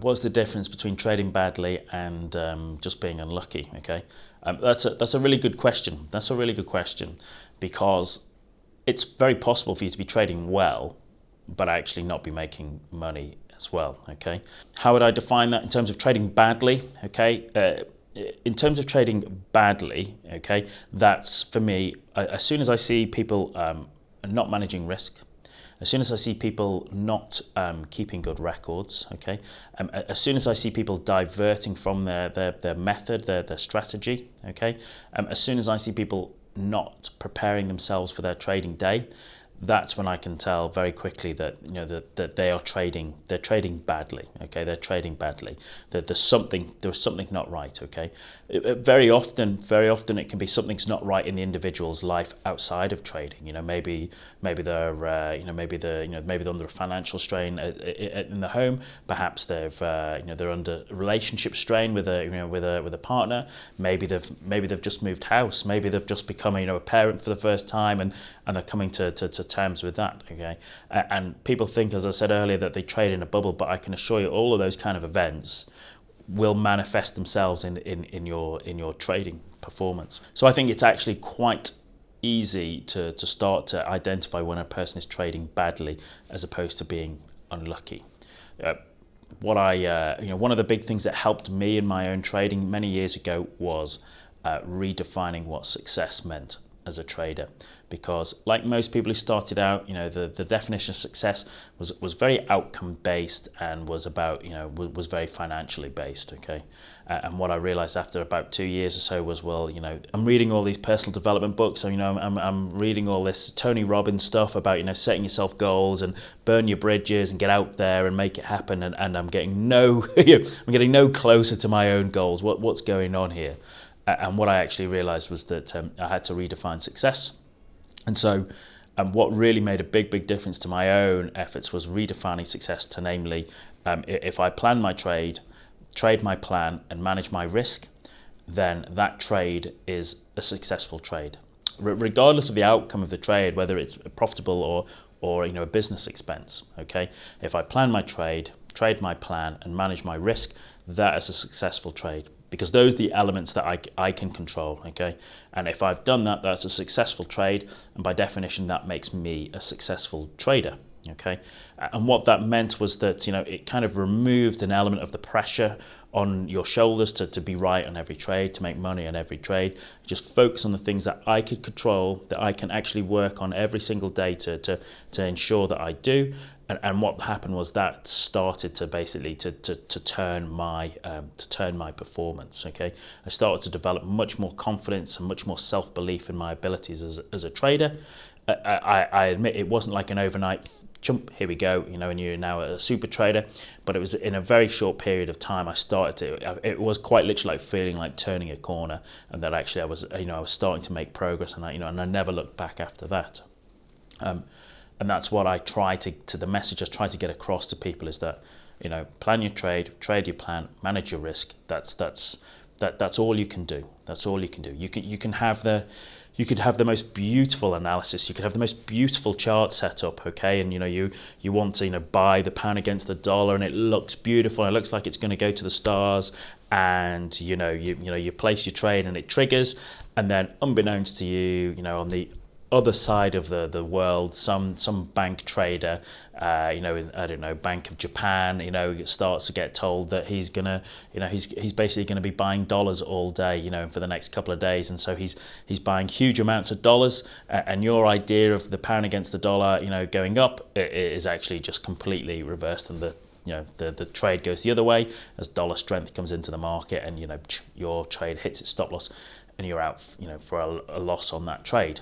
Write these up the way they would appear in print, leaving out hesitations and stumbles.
What's the difference between trading badly and just being unlucky? Okay, that's a really good question. That's a really good question, because it's very possible for you to be trading well, but actually not be making money as well. Okay, how would I define that in terms of trading badly? Okay, in terms of trading badly, okay, that's for me. As soon as I see people not managing risk, as soon as I see people not keeping good records, okay, as soon as I see people diverting from their method, their strategy, okay, as soon as I see people not preparing themselves for their trading day, that's when I can tell very quickly that that they're trading badly. Okay, they're trading badly. That there's something not right. Okay, very often it can be something's not right in the individual's life outside of trading. Maybe they're maybe they're under a financial strain in the home. Perhaps they're under relationship strain with a partner. Maybe they've just moved house. Maybe they've just become a parent for the first time, and they're coming to terms with that. Okay, and people think, as I said earlier, that they trade in a bubble, but I can assure you all of those kind of events will manifest themselves in your trading performance. So I think it's actually quite easy to start to identify when a person is trading badly as opposed to being unlucky. One of the big things that helped me in my own trading many years ago was redefining what success meant as a trader, because like most people who started out, the definition of success was very outcome based and was about was very financially based. Okay, and what I realized after about 2 years or so was, well, I'm reading all these personal development books, so I'm reading all this Tony Robbins stuff about setting yourself goals and burn your bridges and get out there and make it happen, and I'm getting no I'm getting no closer to my own goals. What's going on here? And what I actually realized was that I had to redefine success. And so what really made a big difference to my own efforts was redefining success to, namely, if I plan my trade my plan, and manage my risk, then that trade is a successful trade. Regardless of the outcome of the trade, whether it's profitable or a business expense. Okay, if I plan my trade my plan, and manage my risk, that is a successful trade, because those are the elements that I can control. Okay, and if I've done that, that's a successful trade, and by definition that makes me a successful trader. Okay, and what that meant was that it kind of removed an element of the pressure on your shoulders to be right on every trade, to make money on every trade. Just focus on the things that I could control, that I can actually work on every single day to ensure that I do. And what happened was that started to basically to turn my performance. Okay, I started to develop much more confidence and much more self-belief in my abilities as a trader. I admit it wasn't like an overnight jump, here we go, and you're now a super trader, but it was in a very short period of time. It was quite literally like feeling like turning a corner, and that actually I was starting to make progress, and I never looked back after that. And that's what I try to the message I try to get across to people is that, plan your trade your plan, manage your risk. That's all you can do. That's all you can do. You could have the most beautiful analysis. You could have the most beautiful chart set up, okay? And you want to buy the pound against the dollar, and it looks beautiful. And it looks like it's going to go to the stars. And you place your trade, and it triggers. And then, unbeknownst to you, on the other side of the world, some bank trader, I don't know, Bank of Japan, starts to get told that he's basically gonna be buying dollars all day, for the next couple of days, and so he's buying huge amounts of dollars, and your idea of the pound against the dollar, going up, is actually just completely reversed, and the trade goes the other way as dollar strength comes into the market, and your trade hits its stop loss, and you're out, for a loss on that trade.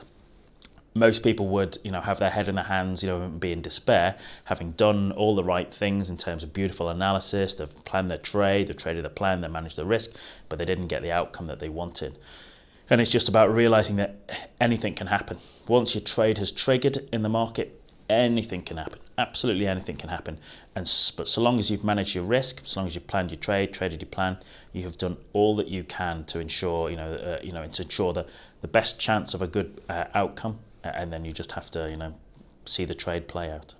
Most people would, have their head in their hands, be in despair, having done all the right things in terms of beautiful analysis. They've planned their trade, they've traded a plan, they managed the risk, but they didn't get the outcome that they wanted. And it's just about realizing that anything can happen. Once your trade has triggered in the market, anything can happen. Absolutely anything can happen. But so long as you've managed your risk, so long as you've planned your trade, traded your plan, you have done all that you can to ensure, to ensure the best chance of a good outcome. And then you just have to, see the trade play out.